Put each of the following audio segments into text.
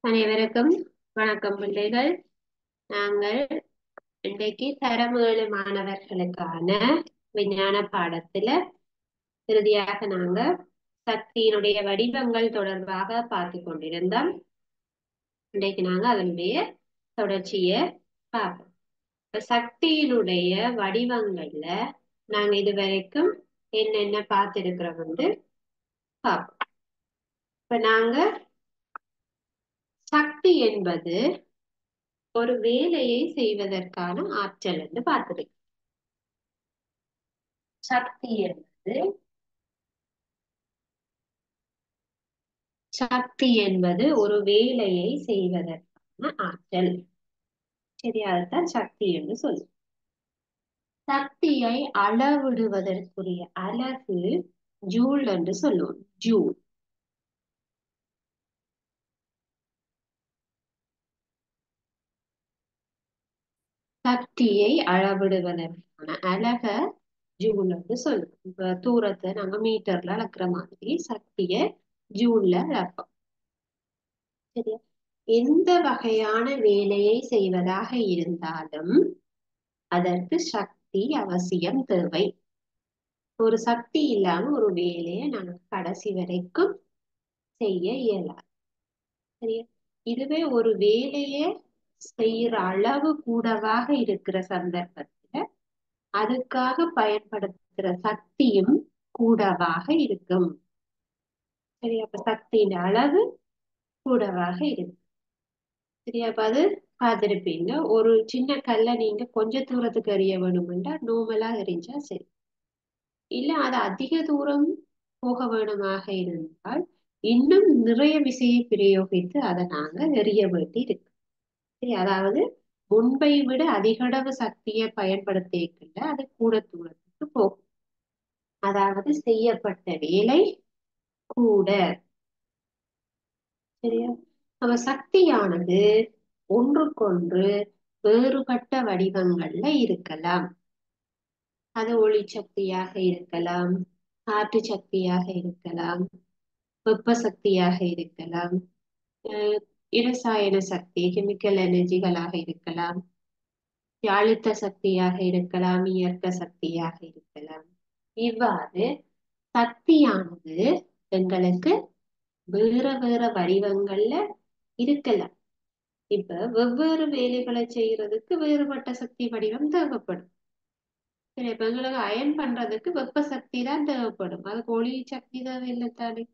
அனைவருக்கும் வணக்கம் பிள்ளைகள். நாங்கள் இன்றைக்கு தரம் 7 மாணவர்களுக்கான விஞ்ஞான பாடத்துல இறுதியாக நாங்க சக்தியினுடைய வடிவங்கள் தொடர்பாக பார்த்து கொண்டிருந்தோம். இன்றைக்கு நாங்க அதனுடைய தொடர்ச்சியை பார்ப்போம். இப்ப சக்தியினுடைய வடிவங்கள்ல நாங்க இதுவரைக்கும் என்னென்ன பார்த்திருக்கிறோம் பார்ப்போம். இப்ப நாங்க சக்தி என்பது ஒரு வேலையை செய்வதற்கான ஆற்றல் என்று பார்த்திருக்கோம். சக்தி என்பது ஒரு வேலையை செய்வதற்கான ஆற்றல். சரியா? அதுதான் சக்தி என்று சொல்லு. சக்தியை அளவிடுவதற்குரிய அலகு ஜூல் என்று சொல்லுவோம். ஜூல். சக்தியை அளவிடுவதற்கான அலக ஜூல் என்று சொல்லுவோம். இப்ப தூரத்தை நாங்க மீட்டர்ல அளக்குற மாதிரி சக்தியை ஜூல்ல அளப்போம். சரியா? எந்த வகையான வேலையை செய்வதாக இருந்தாலும் அதற்கு சக்தி அவசியம் தேவை. ஒரு சக்தி இல்லாம ஒரு வேலையை நாங்க கடைசி வரைக்கும் செய்ய இயலாது. சரியா? இதுவே ஒரு வேலையை செய்யற அளவு கூடவாக இருக்கிற சந்தர்ப்பத்துல அதுக்காக பயன்படுத்துற சக்தியும் கூடவாக இருக்கும். சரியா? அப்ப சக்தியின் அளவு கூடவாக இருக்கும். சரியா? அப்ப அது பார்த்திருப்பீங்க. ஒரு சின்ன கல்லை நீங்க கொஞ்ச தூரத்துக்கு எறிய வேணும்னா நோமலா எறிஞ்சா சரி. இல்ல அது அதிக தூரம் போக வேணுமாக இருந்தால் இன்னும் நிறைய விசையை பிரயோகித்து அதை நாங்க எறிய வேண்டி இருக்கு. சரி, அதாவது முன்பை விட அதிகளவு சக்தியை பயன்படுத்திக்கல அது கூட தூரத்துக்கு போகும். அதாவது செய்யப்பட்ட வேலை கூட. சரியா? நம்ம சக்தியானது ஒன்றுக்கொன்று வேறுபட்ட வடிவங்கள்ல இருக்கலாம். அது ஒளி சக்தியாக இருக்கலாம், காற்று சக்தியாக இருக்கலாம், வெப்ப சக்தியாக இருக்கலாம், அஹ் இரசாயன சக்தி கெமிக்கல் எனர்ஜிகளாக இருக்கலாம், அழுத்த சக்தியாக இருக்கலாம், இயற்கை சக்தியாக இருக்கலாம். இவ்வாறு சக்தியானது எங்களுக்கு வேற வேற வடிவங்கள்ல இருக்கலாம். இப்ப வெவ்வேறு வேலைகளை செய்யறதுக்கு வேறுபட்ட சக்தி வடிவம் தேவைப்படும். சரி, இப்ப எங்களுக்கு அயன் பண்றதுக்கு வெப்ப சக்தி தான் தேவைப்படும். அதுக்கு ஒளி சக்தி தேவையில்லை தானே.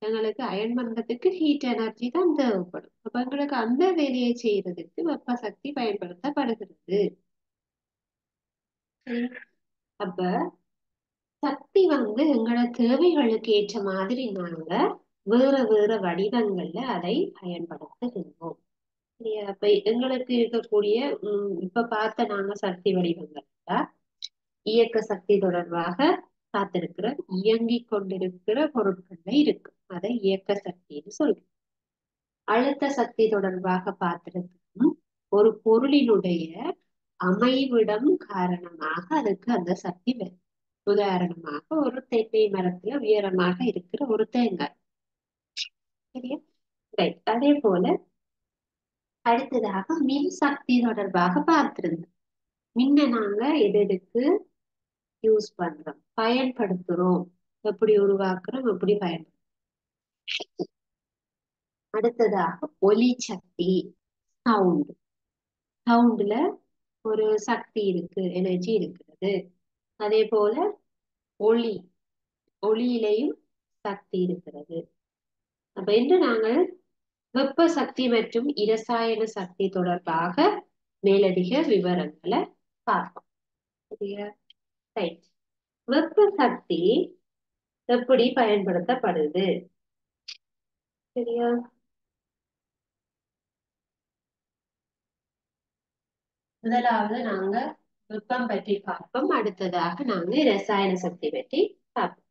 எங்களுக்கு அயன் பண்றதுக்கு ஹீட் எனர்ஜி தான் தேவைப்படும். அப்ப எங்களுக்கு அந்த வேலையை செய்யறதுக்கு வெப்ப சக்தி பயன்படுத்தப்படுகிறது. சரி. அப்ப சக்தி எங்களோட தேவைகளுக்கு ஏற்ற மாதிரி நாங்க வேற வேற வடிவங்கள்ல அதை பயன்படுத்துகின்றோம். சரியா? அப்ப எங்களுக்கு இருக்கக்கூடிய இப்ப பார்த்த நாங்க சக்தி வடிவங்கள் இயக்க சக்தி தொடர்பாக பார்த்திருக்கிற இயங்கிக் கொண்டிருக்கிற பொருட்கள்ல இருக்கு. அதை இயக்க சக்தின்னு சொல்றோம். அழுத்த சக்தி தொடர்பாக பார்த்திருக்கோம். ஒரு பொருளினுடைய அமைவிடம் காரணமாக அதுக்கு அந்த சக்தி வரும். உதாரணமாக ஒரு தென்னை மரத்துல உயரமாக இருக்கிற ஒரு தேங்காய். சரியா? ரைட். அதே போல அடுத்ததாக மின் சக்தி தொடர்பாக பார்த்திருந்தோம். மின்ன நாங்க எதுக்கு யூஸ் பண்றோம், பயன்படுத்துறோம், எப்படி உருவாக்குறோம், எப்படி பயன்படுத்துறோம். அடுத்ததாக ஒலி சக்தி, சவுண்ட். சவுண்ட்ல ஒரு சக்தி இருக்கு, எனர்ஜி இருக்கிறது. அதே போல ஒளி, ஒளியிலையும் சக்தி இருக்கிறது. அப்ப இன்று நாங்கள் வெப்ப சக்தி மற்றும் இரசாயன சக்தி தொடர்பாக மேலதிக விவரங்களை பார்ப்போம். சரியா? ரைட். வெப்ப சக்தி எப்படி பயன்படுத்தப்படுது? சரியா? முதலாவது நாங்க வெப்பம் பற்றி பார்ப்போம். அடுத்ததாக நாங்க ரசாயன சக்தி பற்றி பார்ப்போம்.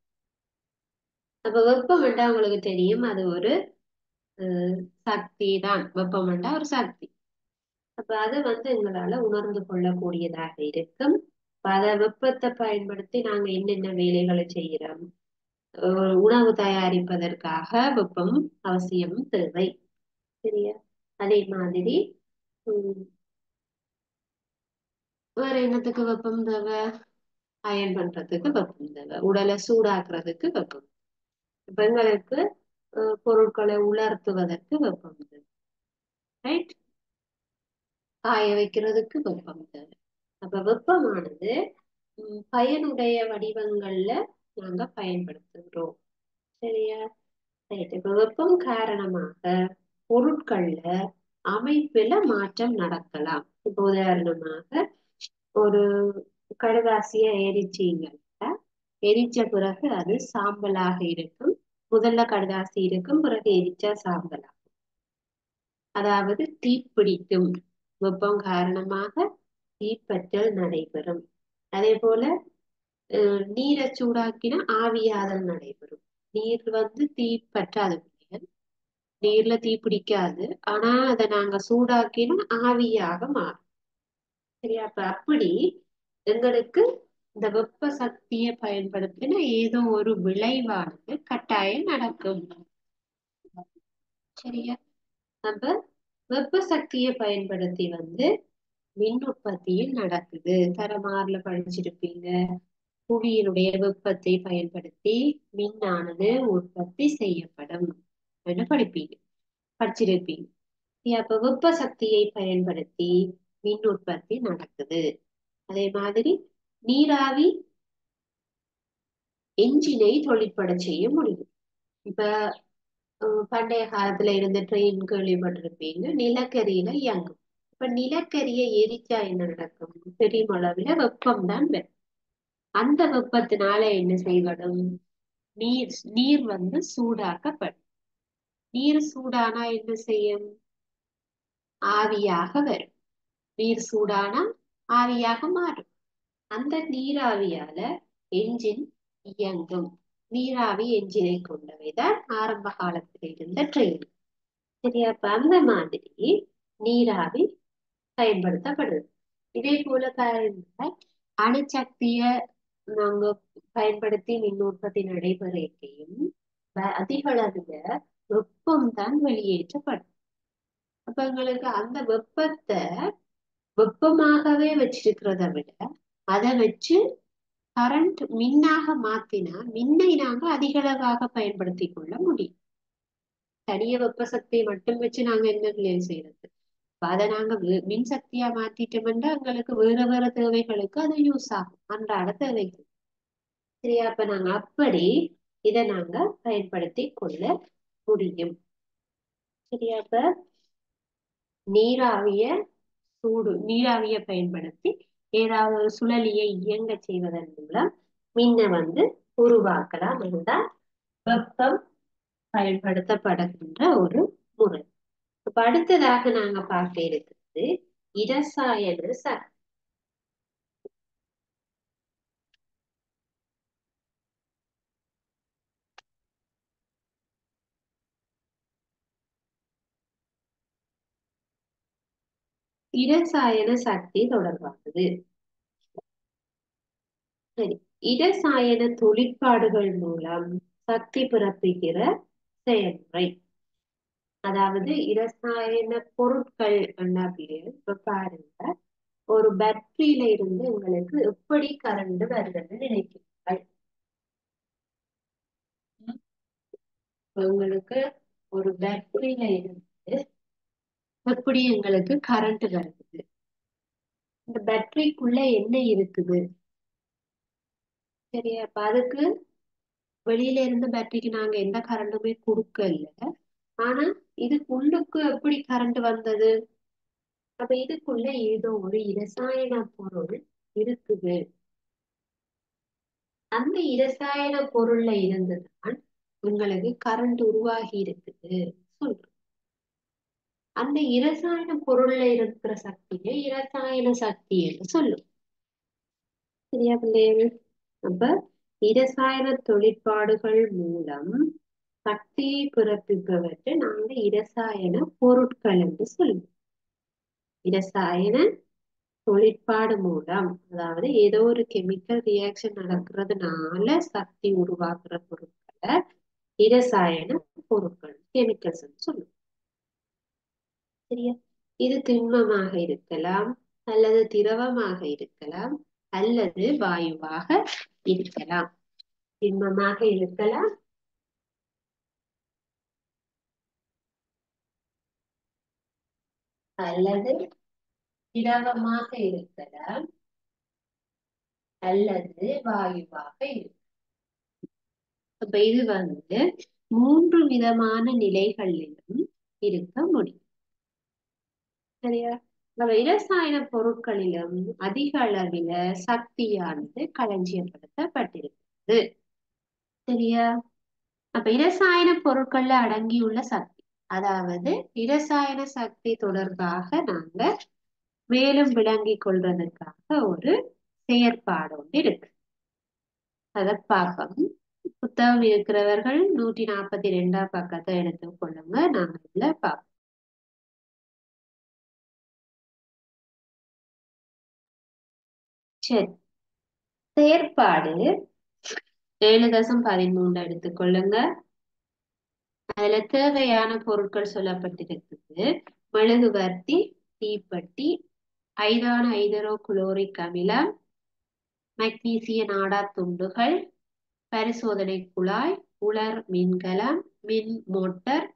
அப்ப வெப்பம் என்றா உங்களுக்கு தெரியும், அது ஒரு அஹ், சக்தி தான். வெப்பம் என்றா ஒரு சக்தி. அப்ப அதை எங்களால உணர்ந்து கொள்ளக்கூடியதாக இருக்கும். பல வெப்பத்தை பயன்படுத்தி நாங்க என்னென்ன வேலைகளை செய்கிறோம். உணவு தயாரிப்பதற்காக வெப்பம் அவசியம் தேவை. சரியா? அதே மாதிரி உம் வேற என்னத்துக்கு வெப்பம் தேவை? அயன் பண்றதுக்கு வெப்பம் தேவை, உடலை சூடாக்குறதுக்கு வெப்பம். இப்ப எங்களுக்கு பொருட்களை உலர்த்துவதற்கு வெப்பம் தேவை. ரைட்? காய வைக்கிறதுக்கு வெப்பம் தேவை. அப்ப வெப்பமானது பயனுடைய வடிவங்கள்ல நாங்க பயன்படுத்துகிறோம். சரியா? ரைட். இப்ப வெப்பம் காரணமாக பொருட்கள்ல அமைப்புல மாற்றம் நடக்கலாம். இப்போ உதாரணமாக ஒரு கடுதாசிய எரிச்சீங்க, எரிச்ச பிறகு அது சாம்பலாக இருக்கும். முதல்ல கடுதாசி இருக்கும், பிறகு எரிச்சா சாம்பலா, அதாவது தீப்பிடிக்கும். வெப்பம் காரணமாக தீப்பற்றல் நடைபெறும். அதே போல நீரை சூடாக்கினா ஆவியாதல் நடைபெறும். நீர் தீ பற்றாது, நீர்ல தீ பிடிக்காது. ஆனா அதை நாங்க சூடாக்கினா ஆவியாக மாறும். சரியா? அப்ப அப்படி எங்களுக்கு இந்த வெப்ப சக்தியை பயன்படுத்தின ஏதோ ஒரு விளைவானது கட்டாயம் நடக்கும். சரியா? நம்ம வெப்ப சக்தியை பயன்படுத்தி மின் உற்பத்தியும் நடக்குது. தரமாறுல படிச்சிருப்பீங்க. புவியினுடைய வெப்பத்தை பயன்படுத்தி மின்னானது உற்பத்தி செய்யப்படும் என்று படிச்சிருப்பீங்க. அப்ப வெப்ப சக்தியை பயன்படுத்தி மின் உற்பத்தி நடக்குது. அதே மாதிரி நீராவி என்ஜினை தொழிற்பட செய்ய முடியும். இப்ப பண்டைய காலத்துல இருந்த ட்ரெயின் கேள்விப்பட்டிருப்பீங்க, நிலக்கரியில இயங்கும். இப்ப நிலக்கரியை எரிச்சா என்ன நடக்கும்? பெருமளவுல வெப்பம் தான் வரும். அந்த வெப்பத்தினால என்ன செய்யப்படும்? நீர் நீர் சூடாக்கப்படும். நீர் சூடானா என்ன செய்யும்? ஆவியாக வரும். நீர் சூடானா ஆவியாக மாறும். அந்த நீராவியால என்ஜின் இயங்கும். நீராவி என்ஜினை கொண்டவைதான் ஆரம்ப காலத்தில் இருந்த ட்ரெயின். சரியா? அப்ப அந்த மாதிரி நீராவி பயன்படுத்தப்படுது. இதே போல பாருங்க, அணுசக்திய நாங்க பயன்படுத்தி மின் உற்பத்தி நடைபெறையும் அதிக அளவுல வெப்பம் தான் வெளியேற்றப்படும். அப்ப எங்களுக்கு அந்த வெப்பத்தை வெப்பமாகவே வச்சிருக்கிறத விட அதை வச்சு கரண்ட் மின்னாக மாத்தினா மின்னை நாங்க அதிகளவாக பயன்படுத்தி கொள்ள முடியும். தனிய வெப்ப சக்தியை மட்டும் வச்சு நாங்க என்ன கிளியர் செய்யறது? அதை நாங்க மின் சக்தியா மாத்திட்டோம்னா எங்களுக்கு வேற வேற தேவைகளுக்கு அது யூஸ் ஆகும், அன்றாட தேவைகள். சரியா? அப்ப நாங்க அப்படி இதை நாங்க பயன்படுத்தி கொள்ள முடியும். சரியா? அப்ப நீராவிய நீராவிய பயன்படுத்தி ஏதாவது ஒரு சுழலியை இயங்க செய்வதன் மூலம் மின்ன உருவாக்கலாம். என்றால் வெப்பம் பயன்படுத்தப்படுகின்ற ஒரு முறை. இப்ப அடுத்ததாக நாங்க பார்க்க இருக்கிறது இரசாயன சக்தி. இரசாயன சக்தி தொடர்பானது. சரி. இரசாயன தொழிற்பாடுகள் மூலம் சக்தி பிறப்பிக்கிற செயல்முறை. அதாவது இரசாயன பொருட்கள் என்ன இப்ப பாருங்க, ஒரு பேட்டரியில இருந்து உங்களுக்கு எப்படி கரண்ட் வருதுன்னு நினைக்கிறீர்கள்? உங்களுக்கு ஒரு பேட்டரியில இருந்து எப்படி எங்களுக்கு கரண்ட் வருது? இந்த பேட்டரிக்குள்ள என்ன இருக்குது? சரியா? அப்ப அதுக்கு வெளியில இருந்து பேட்டரிக்கு நாங்க எந்த கரண்டுமே கொடுக்க இல்லை. ஆனா இதுக்குள்ளுக்கு எப்படி கரண்ட் வந்தது? அப்ப இதுக்குள்ள ஏதோ ஒரு இரசாயன பொருள் இருக்குது. அந்த இரசாயன பொருள்ல இருந்துதான் உங்களுக்கு கரண்ட் உருவாகி இருக்குது சொல்றோம். அந்த இரசாயன பொருள்ல இருக்கிற சக்தியை இரசாயன சக்தி என்று சொல்லும். சரியா பிள்ளைகள்? அப்ப இரசாயன தொழிற்பாடுகள் மூலம் சக்தியை பிறப்பிப்பவற்றை நாங்க இரசாயன பொருட்கள் என்று சொல்லுவோம். இரசாயன தொழிற்பாடு மூலம், அதாவது ஏதோ ஒரு கெமிக்கல் ரியாக்ஷன் நடக்கிறதுனால சக்தி உருவாக்குற பொருட்களை இரசாயன பொருட்கள், கெமிக்கல்ஸ் சொல்லுவோம். சரியா? இது திண்மமாக இருக்கலாம், அல்லது திரவமாக இருக்கலாம், அல்லது வாயுவாக இருக்கலாம். திண்மமாக இருக்கலாம், அல்லது திரவமாக இருக்கலாம், அல்லது வாயுவாக இருக்கலாம். அப்ப இது மூன்று விதமான நிலைகளிலும் இருக்க முடியும். சரியா? அப்ப இரசாயன பொருட்களிலும் அதிக அளவில சக்தியானது களஞ்சியப்படுத்தப்பட்டிருக்கிறது. சரியா? அப்ப இரசாயன பொருட்கள்ல அடங்கியுள்ள சக்தி, அதாவது இரசாயன சக்தி தொடர்பாக நாங்க மேலும் விளங்கிக் கொள்றதுக்காக ஒரு செயற்பாடு ஒன்று இருக்கு. அதை பார்ப்போம். புத்தகம் இருக்கிறவர்கள் 142ஆம் பக்கத்தை எடுத்துக் கொள்ளுங்க. நாங்க இதுல பார்ப்போம். சரி, செயற்பாடு 7.13 எடுத்துக்கொள்ளுங்க. அதுல தேவையான பொருட்கள் சொல்லப்பட்டிருக்குது. மெழுகுவர்த்தி, தீப்பெட்டி, ஐதான ஐதரோ குளோரிக் அமிலம், மக்னீசிய நாடா துண்டுகள், பரிசோதனை குழாய், உலர் மின்கலம், மின் மோட்டார்,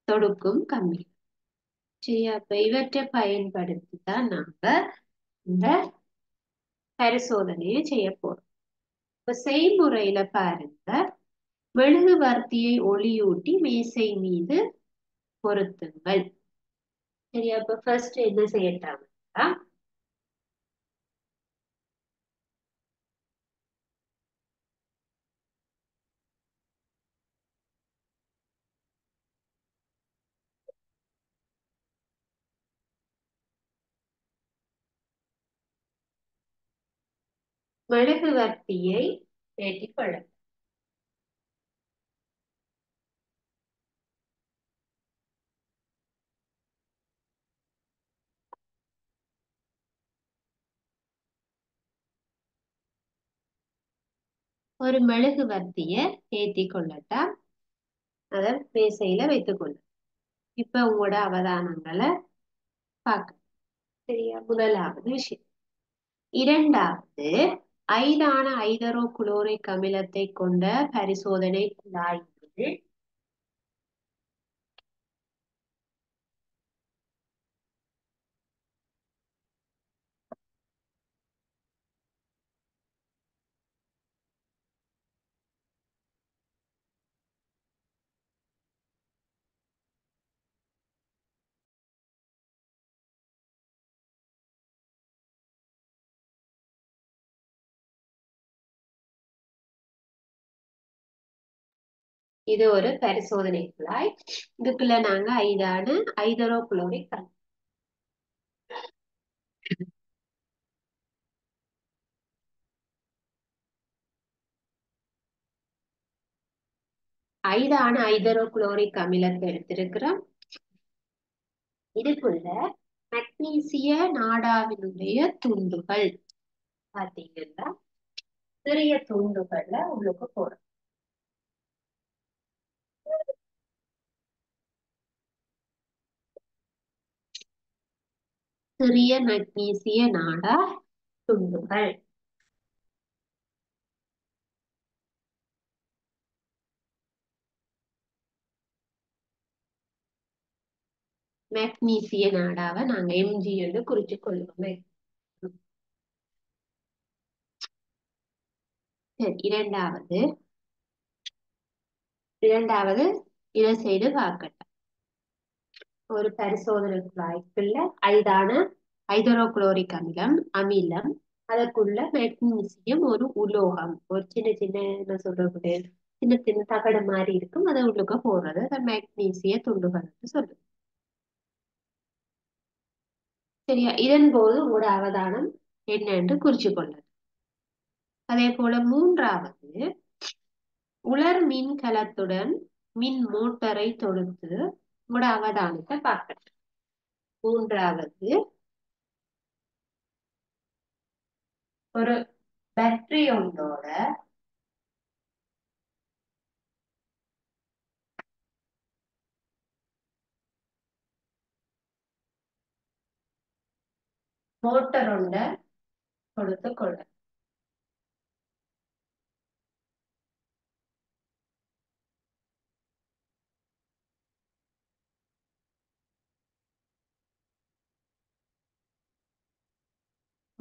தொடுக்கும் கம்பி. சரியா? அப்ப இவற்றை பயன்படுத்தி தான் நாங்க இந்த பரிசோதனையை செய்ய போறோம். இப்ப செய்முறையில பாருங்க, மெழுகுவர்த்தியை ஒளியூட்டி மேசை மீது பொருத்துங்கள். சரியா? அப்ப ஃபர்ஸ்ட் என்ன செய்யட்டாங்கன்னா, மெழுகுவர்த்தியை ஏற்றிக் கொள்ள. ஒரு மெழுகுவர்த்திய ஏற்றி கொள்ளட்டா, அதை மேசையில வைத்துக் கொள்ள. இப்ப உங்களோட அவதானங்களை பார்க்க. சரியா? முதலாவது விஷயம். இரண்டாவது, ஐதான ஐதரோ குளோரிக் அமிலத்தை கொண்ட பரிசோதனை குழாயில் இது ஒரு பரிசோதனை குழாய். இதுக்குள்ள நாங்க ஐதான ஐதரோ குளோரிக் ஐதான ஐதரோ குளோரிக் அமிலத்தை எடுத்திருக்கிறோம். இதுக்குள்ள மக்னீசிய நாடாவினுடைய துண்டுகள் பாத்தீங்கன்னா சிறிய துண்டுகள்ல உள்ளுக்கு போறோம். சிறிய மக்னீசிய நாடா துண்டுகள். மக்னீசிய நாடாவை நாங்க எம்ஜி என்று குறிச்சு கொள்வோமே. சரி, இரண்டாவது இதை செய்து பார்க்கட்டும். ஒரு பரிசோதனை குழாய்க்குள்ள ஐதான ஐதரோகுளோரிக் அமிலம் அதற்குள்ள மெக்னீசியம் ஒரு உலோகம், ஒரு சின்ன சின்ன என்ன சொல்றது, சின்ன சின்ன தகடு மாதிரி இருக்கும். அதை உள்ளுக்க போடுறது அதை மெக்னீசிய துண்டுகள் சொல்லுது. சரியா? இதன் போது உங்களோட அவதானம் என்ன என்று குறிச்சு கொள்ளது. அதே போல மூன்றாவது, உலர் மின்கலத்துடன் மின் மோட்டரை தொடுத்து உங்களோட அவதானத்தை பார்க்கணும். மூன்றாவது, ஒரு பேட்டரி ஒன்றோட மோட்டர் ஒண்ட கொடுத்து கொள்ள.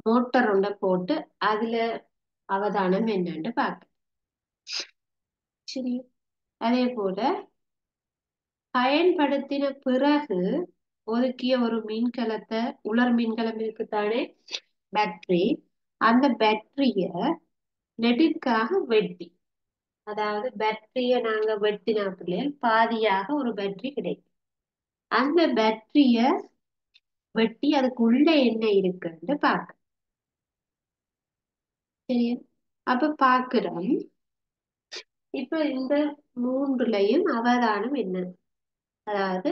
மோட்டர் ஒண்ட போட்டு அதுல அவதானம் என்னன்னு பார்க்க. சரி, அதே போல பயன்படுத்தின பிறகு ஒதுக்கிய ஒரு மின்கலத்தை, உலர் மின்கலம் இருக்குத்தானே, பேட்டரி. அந்த பேட்டரிய நெடுக்காக வெட்டி, அதாவது பேட்டரிய நாங்க வெட்டினாப்புல பாதியாக ஒரு பேட்டரி கிடைக்கும். அந்த பேட்டரிய வெட்டி அதுக்குள்ள என்ன இருக்குன்னு பார்க்க. சரியா? அப்ப பாக்குறோம். இப்ப இந்த மூன்றுலையும் அவதானம் என்ன? அதாவது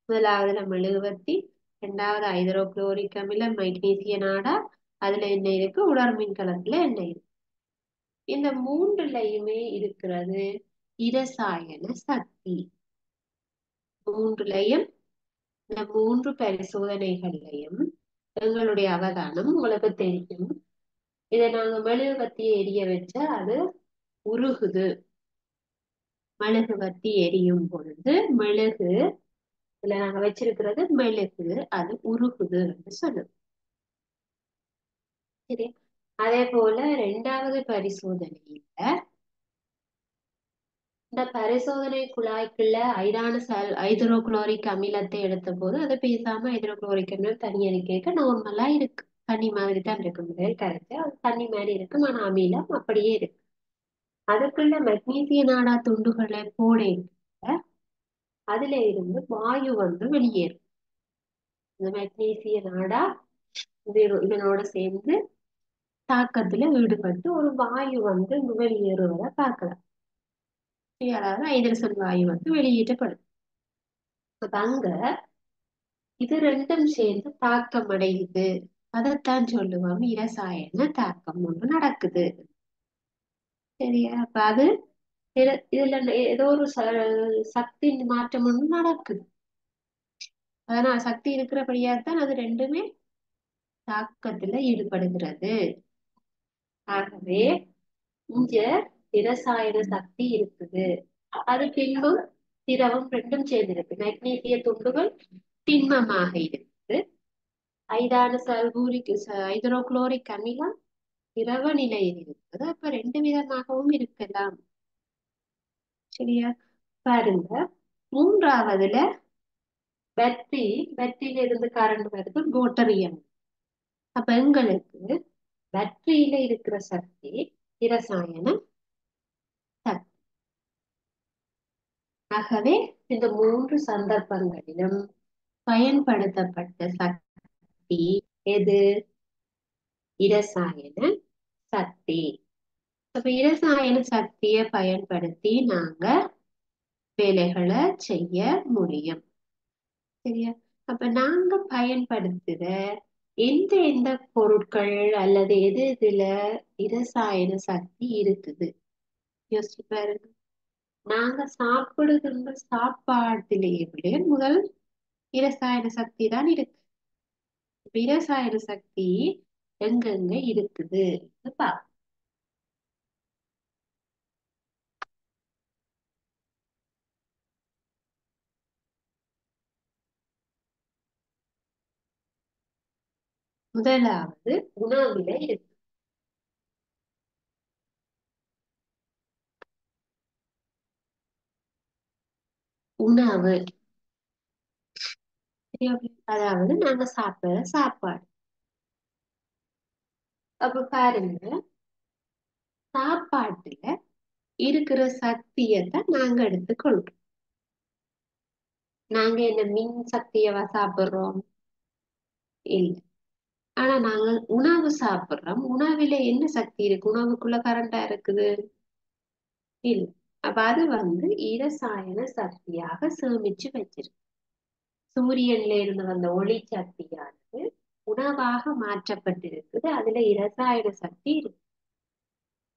முதலாவதுல மெழுகுவர்த்தி, இரண்டாவது ஹைட்ரோகுளோரிக் அமிலம் மைக்னீசிய நாடா, அதுல என்ன இருக்கு, உலர் மின்கலத்துல என்ன இருக்கு. இந்த மூன்றுலையுமே இருக்கிறது இரசாயன சக்தி. மூன்றுலையும், இந்த மூன்று பரிசோதனைகள்லையும் எங்களுடைய அவதானம் உங்களுக்கு தெரியும். இதை நாங்க மெழுகுவர்த்தியை எரிய வச்சா அது உருகுது. மெழுகுவர்த்தி எரியும் பொழுது மெழுகு, இதுல நாங்க வச்சிருக்கிறது மெழுகு, அது உருகுது சொல்லுது. சரி, அதே போல இரண்டாவது பரிசோதனையில இந்த பரிசோதனை குழாய்க்குள்ள ஹைட்ரோகுளோரிக் அமிலத்தை எடுத்த போது அதை பேசாம ஹைட்ரோகுளோரிக் அமிலம் தண்ணி கேட்க நார்மலா இருக்கு. தண்ணி மாதிரி தான் இருக்கு, முதல் கரைச்சு அது தண்ணி மாதிரி இருக்கு, ஆனா அமிலம் அப்படியே இருக்கு. அதுக்குள்ள மெக்னீசிய நாடா துண்டுகளை போட அதுல இருந்து வாயு வந்து வெளியேறும். இந்த மெக்னீசிய நாடா இதனோட சேர்ந்து தாக்கத்துல ஈடுபட்டு ஒரு வாயு வந்து வெளியேறுவதை பார்க்கலாம். அதாவது ஹைட்ரஜன் வாயு வந்து வெளியேற்றப்படும். அப்ப அங்க இது ரெண்டும் சேர்ந்து தாக்கம் அடையுது. அதைத்தான் சொல்லுவோம் இரசாயன தாக்கம் ஒன்று நடக்குது. சரியா? அப்ப அது இதுல ஏதோ ஒரு சக்தி மாற்றம் ஒன்று நடக்குது. அதனால சக்தி இருக்கிறபடியாத்தான் அது ரெண்டுமே தாக்கத்துல ஈடுபடுகிறது. ஆகவே இங்க இரசாயன சக்தி இருக்குது. அது பின்பும் திரவம் ரெண்டும் சேர்ந்திருக்கு. மெக்னீசிய துண்டுகள் திண்மமாக இருக்குது. ஐதான சல்பூரிக் ஹைட்ரோகுளோரிக் அமிலம் திரவ நிலையில் இருக்குது. அப்ப ரெண்டு விதமாகவும் இருக்கலாம். சரியா? பாருங்க, மூன்றாவதுல பேட்டரியில இருந்து கரண்ட் வருது, மோட்டரியன். அப்ப எங்களுக்கு பேட்டரியில இருக்கிற சக்தி இரசாயன சக்தி. ஆகவே இந்த மூன்று சந்தர்ப்பங்களிலும் பயன்படுத்தப்பட்ட சக்தி எது? இரசாயன சக்தி. அப்ப இரசாயன சக்தியை பயன்படுத்தி நாங்க வேலைகளை செய்ய முடியும். சரியா? அப்ப நாங்க பயன்படுத்துற எந்த எந்த பொருட்கள் அல்லது எது இதுல இரசாயன சக்தி இருக்குது யோசிச்சு பாருங்க. நாங்க சாப்பிடுகின்ற சாப்பாட்டிலேயே முதல் இரசாயன சக்தி தான் இருக்கு. இரசாயன சக்தி எங்கெங்க இருக்குது பா. முதலாவது உணவுல இருக்கு. உணவு, அதாவது நாங்க சாப்பிடுற சாப்பாடு. அப்ப பாருங்க, சாப்பாட்டுல இருக்கிற சக்தியத்தான் நாங்க எடுத்துக்கொள்றோம். நாங்க என்ன மின் சக்தியவா சாப்பிடுறோம்? இல்ல. ஆனா நாங்கள் உணவு சாப்பிடுறோம். உணவுல என்ன சக்தி இருக்கு? உணவுக்குள்ள கரண்டா இருக்குது? இல்ல. அப்ப அது வந்து இரசாயன சக்தியாக சேமிச்சு வச்சிருக்கு. சூரியன்ல இருந்து வந்த ஒளி சக்தியானது உணவாக மாற்றப்பட்டிருக்குது. அதுல இரசாயன சக்தி இருக்கு.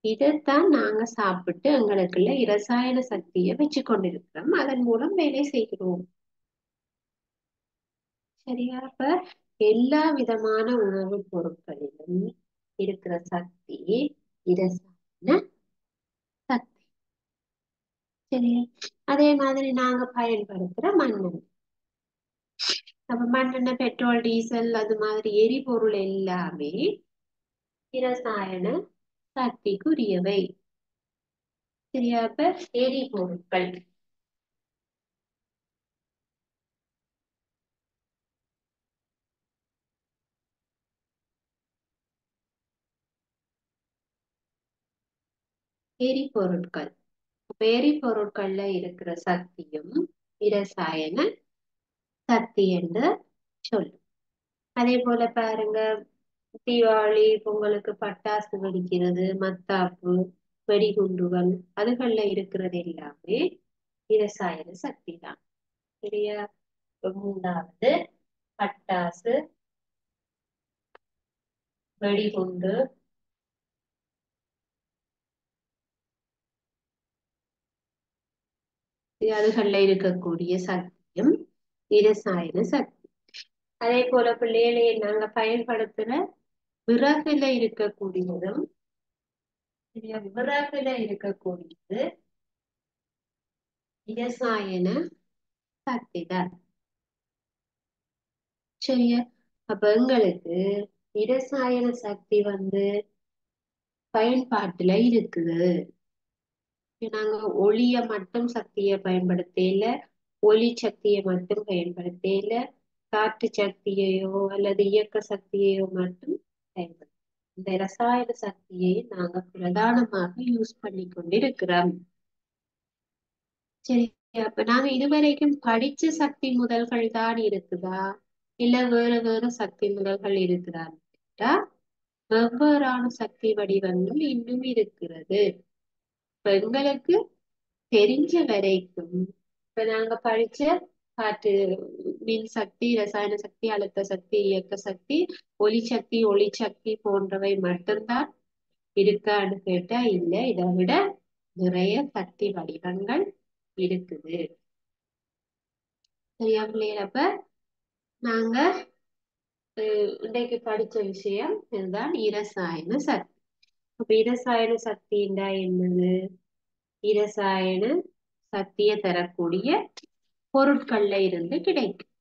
இதைத்தான் நாங்க சாப்பிட்டு எங்களுக்குள்ள இரசாயன சக்தியை வச்சு கொண்டிருக்கிறோம். அதன் மூலம் வேலை செய்கிறோம். சரியா? அப்ப எல்லா விதமான உணவுப் பொருட்களிலும் இருக்கிற சக்தி இரசாயன சக்தி. சரியா? அதே மாதிரி நாங்க பயன்படுத்துற மண்ணெண்ணெய். அப்ப மண்ணெண்ணெய், பெட்ரோல், டீசல் அது மாதிரி எரிபொருள் எல்லாமே இரசாயன சக்திக்குரியவை. சரியா? அப்ப எரிபொருட்கள், எரிபொருட்கள். அப்ப எரிபொருட்கள்ல இருக்கிற சக்தியும் இரசாயன சக்தி என்று சொல்லும். அதே போல பாருங்க, தீபாவளி பொங்கலுக்கு பட்டாசு வெடிக்கிறது, மத்தாப்பு, வெடிகுண்டுகள், அதுகள்ல இருக்கிறது எல்லாமே இரசாயன சக்தி தான். சரியா? இப்ப மூன்றாவது, பட்டாசு, வெடிகுண்டு, அதுகள்ல இருக்கக்கூடிய சக்தியும் இரசாயன சக்தி. அதே போல பிள்ளைகளை நாங்க பயன்படுத்துற விறகுல இருக்கக்கூடியதும், சரியா, விறகுல இருக்கக்கூடியது இரசாயன சக்தி தான். சரியா? அப்ப எங்களுக்கு இரசாயன சக்தி பயன்பாட்டுல இருக்குது. நாங்க ஒளிய மட்டும் சக்தியை பயன்படுத்தல, ஒளி சக்தியை மட்டும் பயன்படுத்தல, காற்று சக்தியையோ அல்லது இயக்க சக்தியையோ மட்டும் பயன்படுத்த, இந்த ரசாயன சக்தியை நாங்க பிரதானமாக யூஸ் பண்ணி கொண்டிருக்கிறோம். சரி, அப்ப நாங்க இதுவரைக்கும் படிச்ச சக்தி முதல்கள் தான் இருக்குதா, இல்ல வேற வேற சக்தி முதல்கள் இருக்குதான்னு கேட்டா, வெவ்வேறான சக்தி வடிவங்கள் இன்னும் இருக்கிறது. இப்ப எங்களுக்கு தெரிஞ்ச வரைக்கும், இப்ப நாங்க படிச்ச காற்று, மின் சக்தி, ரசாயன சக்தி, அழுத்த சக்தி, இயக்க சக்தி, ஒளி சக்தி போன்றவை மட்டும்தான் இருக்கான்னு கேட்டா இல்ல, இதை விட நிறைய சக்தி வடிவங்கள் இருக்குது. சரியா பிள்ளைகள்? அப்ப நாங்க இன்றைக்கு படிச்ச விஷயம் இதுதான், இரசாயன சக்தி. அப்ப இரசாயன சக்தின்னா என்னது? இரசாயன சக்தியை தரக்கூடிய பொருட்கள்ல இருந்து கிடைக்கும்.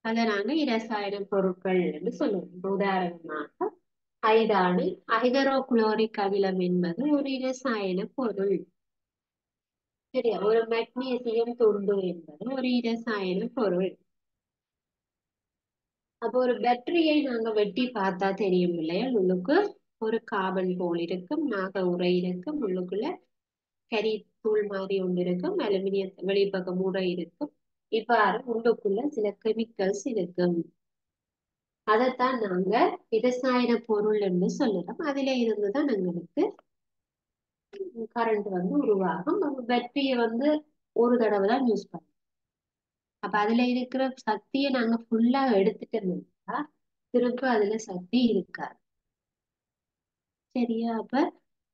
அதை நாங்க இரசாயன பொருட்கள் என்று சொல்லுவோம். உதாரணமாக ஐதானு ஐதரோகுளோரிக் அமிலம் என்பது ஒரு இரசாயன பொருள். சரியா? ஒரு மெக்னீசியம் துண்டு என்பது ஒரு இரசாயன பொருள். அப்போ ஒரு பேட்டரியை நாங்க வெட்டி பார்த்தா தெரியும் இல்லையா, உள்ளுக்கு ஒரு கார்பன் போல் இருக்கும், நாக உரை இருக்கும், உள்ளுக்குள்ள கரி தூள் மாதிரி ஒன்று இருக்கும், அலுமினிய வெளிப்பக்கம் உரை இருக்கும். இவ்வாறு உள்ளுக்குள்ள சில கெமிக்கல்ஸ் இருக்கும். அதைத்தான் நாங்க இரசாயன பொருள் என்று சொல்லுறோம். அதுல இருந்துதான் எங்களுக்கு கரண்ட் உருவாகும். நம்ம பேட்டரிய ஒரு தடவை தான் யூஸ் பண்ணுவோம். அப்ப அதுல இருக்கிற சக்தியை நாங்க ஃபுல்லா எடுத்துட்டோம்னா திரும்ப அதுல சக்தி இருக்காது. சரியா? அப்ப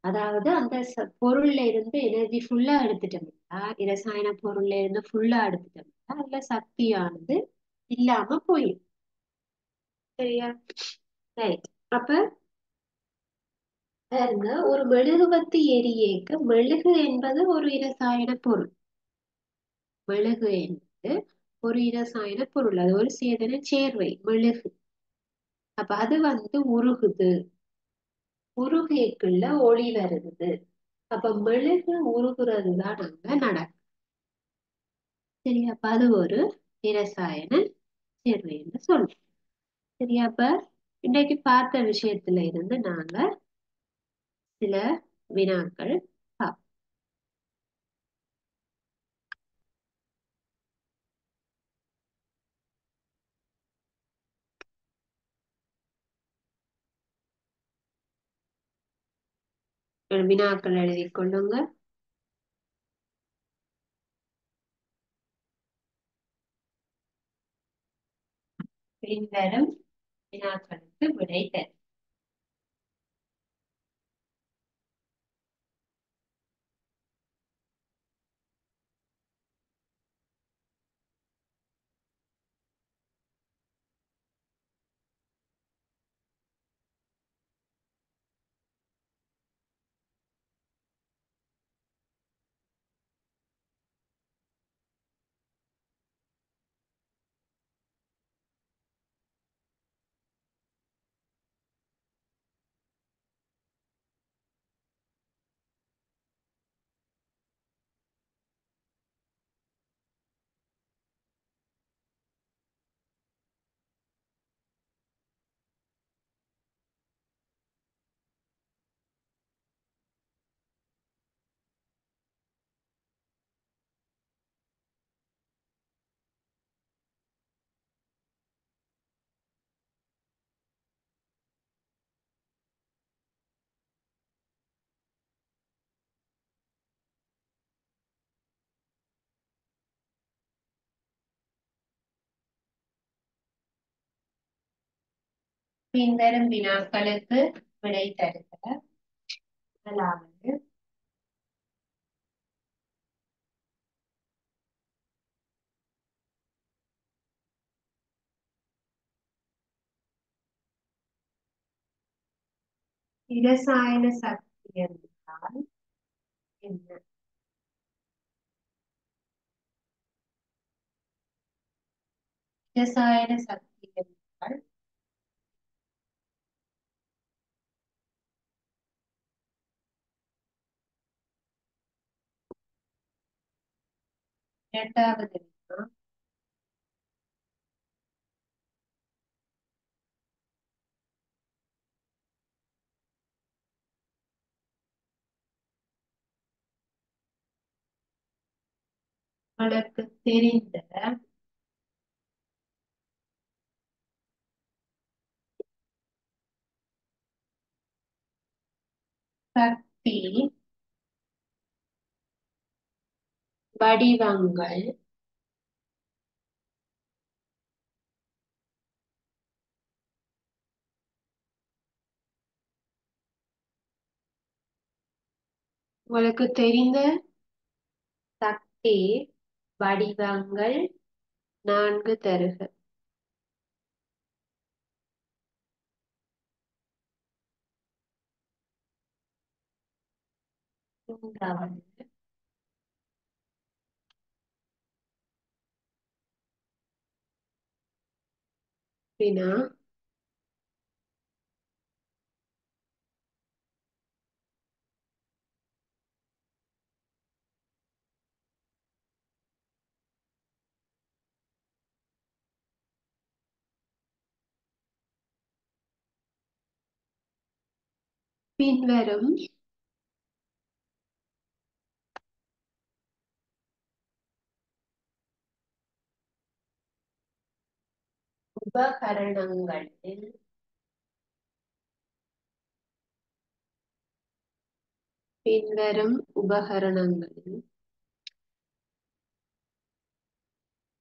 அதாவது அந்த பொருள்ல இருந்து எனர்ஜி ஃபுல்லா எடுத்துட்டோம்னா, இரசாயன பொருள்ல இருந்து ஃபுல்லா எடுத்துட்டோம்னா அதுல சக்தியானது இல்லாம போயிடும். சரியா? ரைட். அப்ப பாருங்க, ஒரு மெழுகுவர்த்தி எரியேக்க மெழுகு என்பது ஒரு இரசாயன பொருள். மெழுகு என்பது ஒரு இரசாயன பொருள், அது ஒரு சேதன சேர்வை மெழுகு. அப்ப அது உருகுது, உருகிக்குள்ள ஒளி வருது. அப்ப மெழுகு உருகுறது தான் நாங்க நடக்கும். சரியா? அப்ப அது ஒரு இரசாயன சேர்வை என்று சொல்றோம். சரியா? அப்ப இன்னைக்கு பார்த்த விஷயத்துல இருந்து நாங்க சில வினாக்கள் பார்ப்போம். வினாக்கள் எழுதி கொள்ளுங்க. பின்வரும் வினாக்களுக்கு விடை தரும். பின்வரும் வினாக்களுக்கு விடை தருக. முதலாவது, இரசாயன சக்தி என்றால் என்ன? இரசாயன சக்தி என்றால் இரண்டாவது வினா, உனக்கு தெரிந்த சக்தி வடிவங்கள் உங்களுக்கு தெரிந்த சக்தி வடிவங்கள் நான்கு தருக. மூன்றாவது வினா, பின்வரும் உபகரணங்களில் பின்வரும் உபகரணங்களில்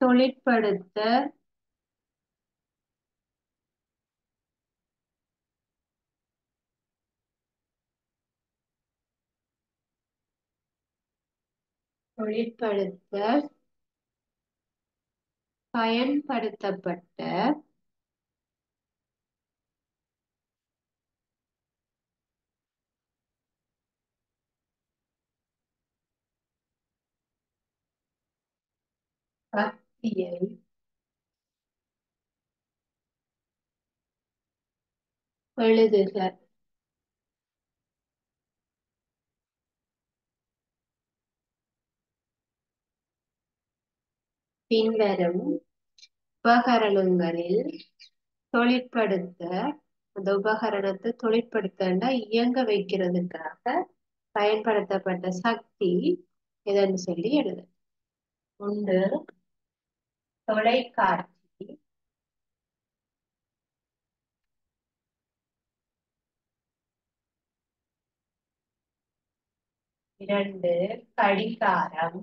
தொழிற்படுத்த தொழிற்படுத்த பயன்படுத்தப்பட்ட சக்தியை எழுதுக. பின்வரும் உபகரணங்களில் தொழிற்படுத்த, அந்த உபகரணத்தை தொழிற்படுத்த இயங்க வைக்கிறதுக்காக பயன்படுத்தப்பட்ட சக்தி எதன்னு சொல்லி எழுது. ஒன்று தொலைக்காட்சி, இரண்டு கடிகாரம்,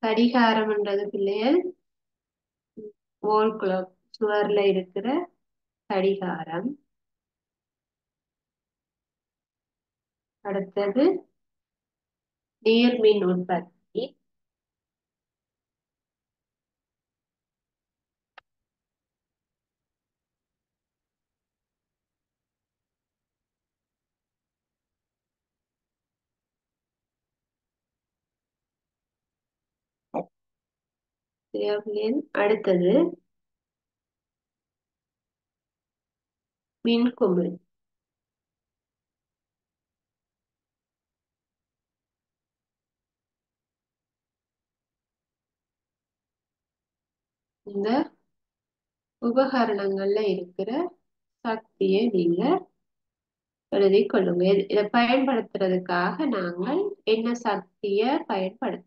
கடிகாரம்ன்றது பிள்ளைகள் வால் கிளாக், சுவர்ல இருக்கிற கடிகாரம். அடுத்தது நீர்மின் உற்பத்தி, சரியா பிள்ளைகள்? அடுத்தது மின்குமிழ். இந்த உபகரணங்கள்ல இருக்கிற சக்தியை நீங்க எழுதிக் கொள்ளுங்க. இதை பயன்படுத்துறதுக்காக நாங்கள் என்ன சக்தியை பயன்படுத்த.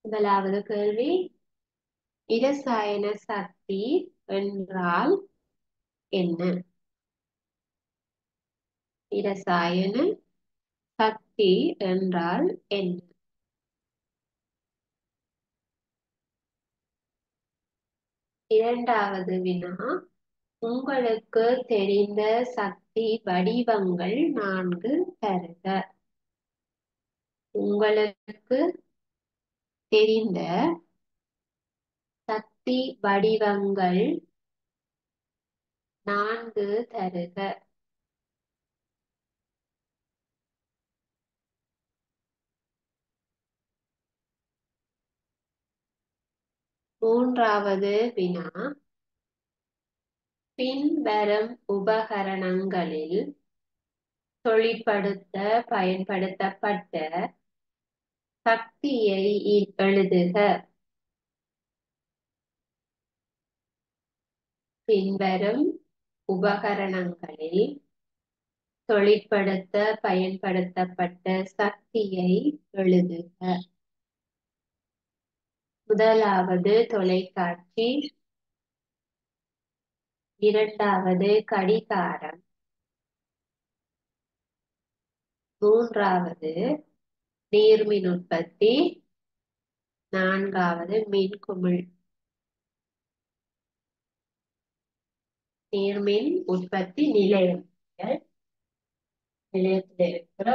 முதலாவது கேள்வி, இரசாயன சக்தி என்றால் என்ன? இரசாயன சக்தி என்றால் என்ன? இரண்டாவது வினா, உங்களுக்கு தெரிந்த சக்தி வடிவங்கள் 4 தருக. உங்களுக்கு தெரிந்த சக்தி வடிவங்கள் 4 தருக. மூன்றாவது வினா, பின்வரும் உபகரணங்களில் தொழிற்படுத்த பயன்படுத்தப்பட்ட சக்தியை எழுதுக. பின்வரும் உபகரணங்களில் தொழிற்படுத்த பயன்படுத்தப்பட்ட சக்தியை எழுதுக. முதலாவது தொலைக்காட்சி, இரண்டாவது கடிகாரம், மூன்றாவது நீர்மின் உற்பத்தி, நான்காவது மின்குமிழ். நீர்மின் உற்பத்தி நிலையம், நிலையத்தில் இருக்கிற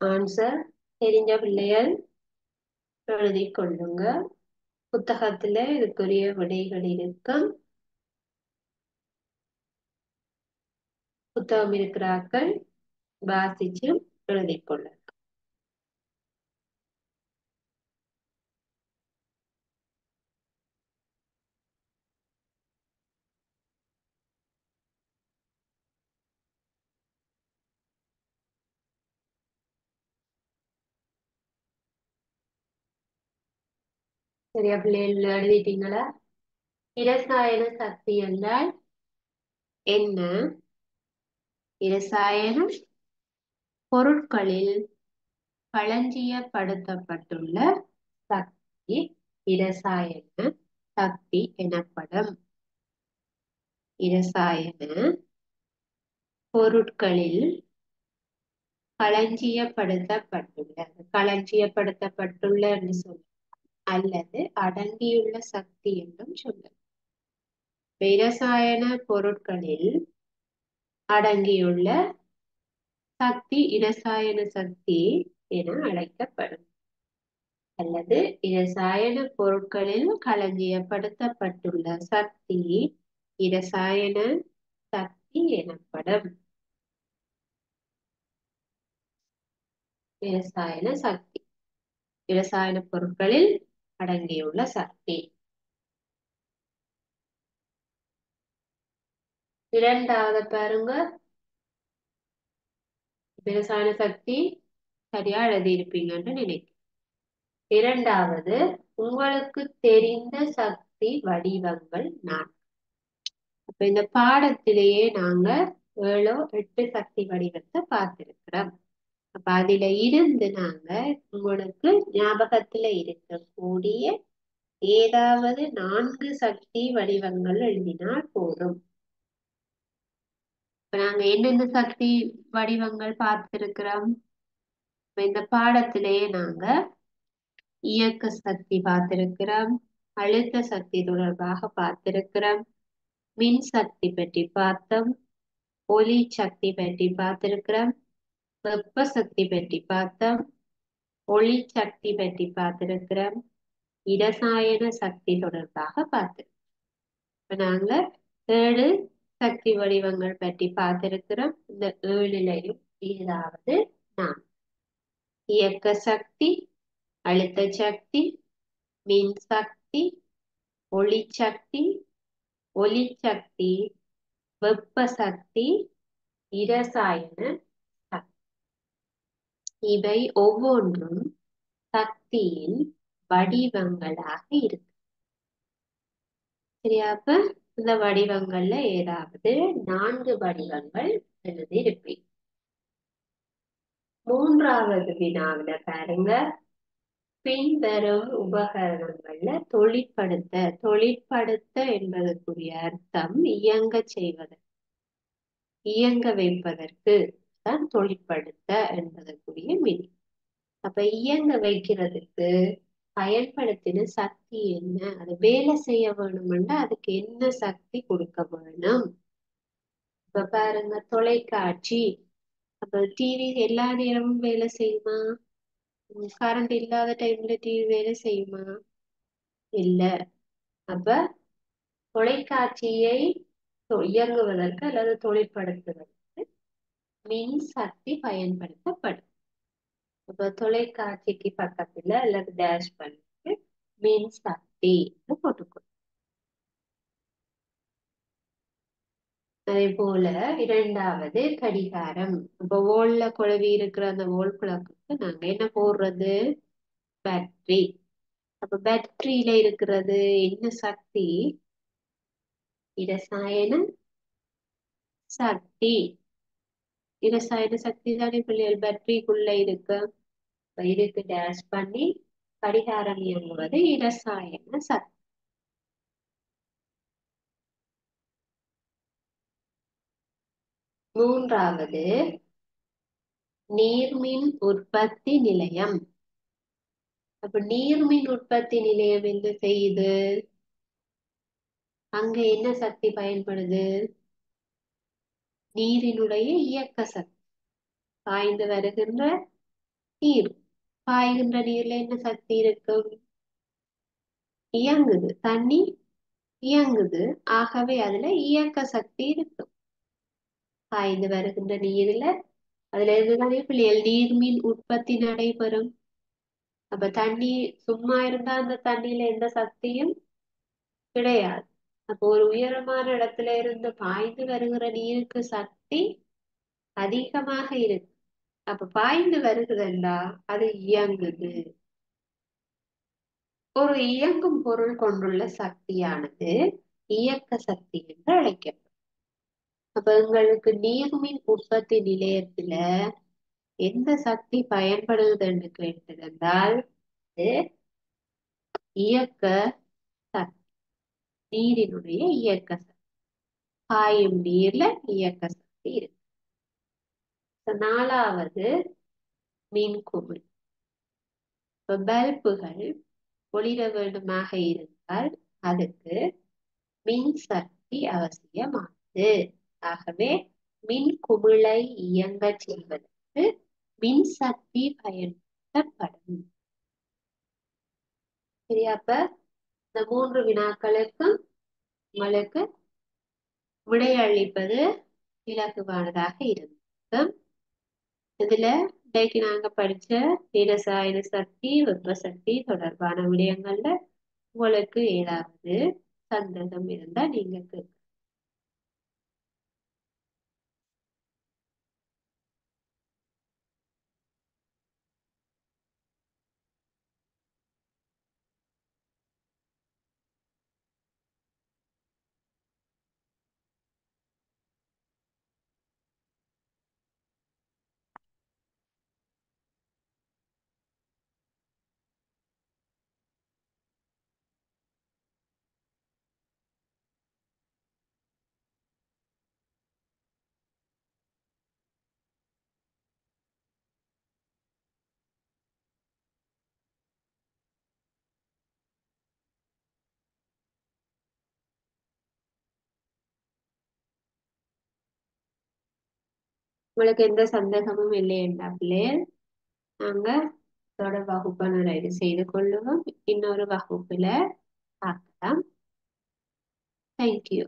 ஆன்சர் தெரிஞ்ச பிள்ளைகள் எழுதிக் கொள்ளுங்க. புத்தகத்துல இதுக்குரிய விடைகள் இருக்கும். புத்தகம் இருக்கிறார்கள், வாசிச்சு எழுதிக் கொள்ளுங்க. சரியா பிள்ளைகள் எழுதிட்டீங்களா? இரசாயன சக்தி என்றால் என்ன? இரசாயன பொருட்களில் களஞ்சியப்படுத்தப்பட்டுள்ள சக்தி இரசாயன சக்தி எனப்படும். இரசாயன பொருட்களில் களஞ்சியப்படுத்தப்பட்டுள்ள, களஞ்சியப்படுத்தப்பட்டுள்ள என்று சொல்ல அல்லது அடங்கியுள்ள சக்தி என்றும் சொல்லும். இரசாயன பொருட்களில் அடங்கியுள்ள சக்தி இரசாயன சக்தி என அழைக்கப்படும். அல்லது இரசாயன பொருட்களில் களஞ்சியப்படுத்தப்பட்டுள்ள சக்தி இரசாயன சக்தி எனப்படும். இரசாயன சக்தி, இரசாயன பொருட்களில் அடங்கியுள்ள சக்தி. இரண்டாவது பாருங்க, இரசாயன சக்தி சரியா எழுதியிருப்பீங்கன்னு நினைக்கிறேன். இரண்டாவது, உங்களுக்கு தெரிந்த சக்தி வடிவங்கள் 4. அப்ப இந்த பாடத்திலேயே நாங்க 7 8 சக்தி வடிவத்தை பார்த்திருக்கிறோம். அப்ப அதுல இருந்து நாங்க உங்களுக்கு ஞாபகத்துல இருக்கக்கூடிய ஏதாவது 4 சக்தி வடிவங்கள் எழுதினால் போதும். இப்ப நாங்க என்னென்ன சக்தி வடிவங்கள் பார்த்திருக்கிறோம்? இந்த பாடத்திலேயே நாங்க இயக்க சக்தி பார்த்திருக்கிறோம், அழுத்த சக்தி தொடர்பாக பார்த்திருக்கிறோம், மின் சக்தி பற்றி பார்த்தோம், ஒலி சக்தி பற்றி பார்த்திருக்கிறோம், வெப்ப சக்தி பற்றி பார்த்தோம், ஒளி சக்தி பற்றி பார்த்திருக்கிறோம், இரசாயன சக்தி தொடர்பாக பார்த்திருக்கிறோம். இப்ப நாங்க 7 சக்தி வடிவங்கள் பற்றி பார்த்திருக்கிறோம். இந்த 7லையும் ஏதாவது நான் இயக்க சக்தி, அழுத்த சக்தி, மின் சக்தி, ஒளி சக்தி, ஒலி சக்தி, வெப்ப சக்தி, இரசாயன சக்தி. இவை ஒவ்வொன்றும் சக்தியின் வடிவங்களாக இருக்கு. சரியா? அப்ப இந்த வடிவங்கள்ல ஏதாவது 4 வடிவங்கள் எழுதியிருப்பேன். 3வது வினாவில பாருங்க, பின்வரும் உபகரணங்கள்ல தொழிற்படுத்த என்பதற்குரிய அர்த்தம் இயங்க செய்வது, இயங்க வைப்பதற்கு தான் தொழிற்படுத்த என்பதற்குரிய மீனிங். அப்ப இயங்க வைக்கிறதுக்கு பயன்படுத்தின சக்தி என்ன, அது வேலை செய்ய வேணும்னா அதுக்கு என்ன சக்தி கொடுக்க வேணும். இப்ப பாருங்க, தொலைக்காட்சி. அப்ப டிவி எல்லா நேரமும் வேலை செய்யுமா? கரண்ட் இல்லாத டைம்ல டிவி வேலை செய்யுமா? இல்ல. அப்ப தொலைக்காட்சியை இயங்குவதற்கு அல்லது தொழிற்படுத்துவதற்கு மின் சக்தி பயன்படுத்தப்படும். அப்ப தொலைக்காட்சிக்கு பக்கத்துல அல்லது டேஷ் பண்ணிட்டு மின் சக்தி போட்டுக்கணும். அதே போல 2வது கடிகாரம். அப்ப வோல்ல குழவி இருக்கிற அந்த வோல் பிளக்குக்கு நாங்க என்ன போடுறது? பேட்டரி. அப்ப பேட்டரியில இருக்கிறது என்ன சக்தி? இரசாயன சக்தி. இரசாயன சக்தி தானே பிள்ளைகள் பேட்டரிக்குள்ள இருக்கு. இதுக்கு டேஷ் பண்ணி கடிகாரம் இயங்குவது இரசாயன சக்தி. 3வது நீர்மின் உற்பத்தி நிலையம். அப்ப நீர்மின் உற்பத்தி நிலையம் என்ன செய்யுது? அங்க என்ன சக்தி பயன்படுது? நீரினுடைய இயக்க சக்தி. பாய்ந்து வருகின்ற நீர், பாய்கின்ற நீர்ல என்ன சக்தி இருக்கும்? இயங்குது. தண்ணி இயங்குது. ஆகவே அதுல இயக்க சக்தி இருக்கும். பாய்ந்து வருகின்ற நீர்ல அதுல இருந்துதானே பிள்ளைகள் நீர்மின் உற்பத்தி நடைபெறும். அப்ப தண்ணி சும்மா இருந்தா அந்த தண்ணியில எந்த சக்தியும் கிடையாது. அப்போ ஒரு உயரமான இடத்துல இருந்து பாய்ந்து வருகிற நீருக்கு சக்தி அதிகமாக இருக்கு. அப்ப பாய்ந்து வருகுதுண்டா அது இயங்குது. ஒரு இயங்கும் பொருள் கொண்டுள்ள சக்தியானது இயக்க சக்தி என்று அழைக்கப்படும். அப்ப எங்களுக்கு நீர்மின் உற்பத்தி நிலையத்துல எந்த சக்தி பயன்படுகிறது கேட்டிருந்தால் இயக்க சக்தி, நீரினுடைய இயக்க சக்தி. பாயும் நீர்ல இயக்க சக்தி இருக்கு. 4வது மின்குமிழ். இப்ப பல்புகள் ஒளிர வேண்டுமாக இருந்தால் அதுக்கு மின் சக்தி அவசியமானது. ஆகவே மின் குமிழை இயங்க செய்வதற்கு மின் சக்தி பயன்படுத்தப்படும். சரியா? அப்ப இந்த 3 வினாக்களுக்கும் உங்களுக்கு விடையளிப்பது இலகுவானதாக இருக்கும். இதுல இன்றைக்கு நாங்க படிச்ச இரசாயன சக்தி, வெப்ப சக்தி தொடர்பான விடயங்கள்ல உங்களுக்கு ஏதாவது சந்தேகம் இருந்தா நீங்க கேட்கலாம். உங்களுக்கு எந்த சந்தேகமும் இல்லை என்றாலே நாங்க தொடர் வகுப்பை நிறைவு செய்து கொள்ளுவோம். இன்னொரு வகுப்புல பார்க்கலாம். தேங்க்யூ.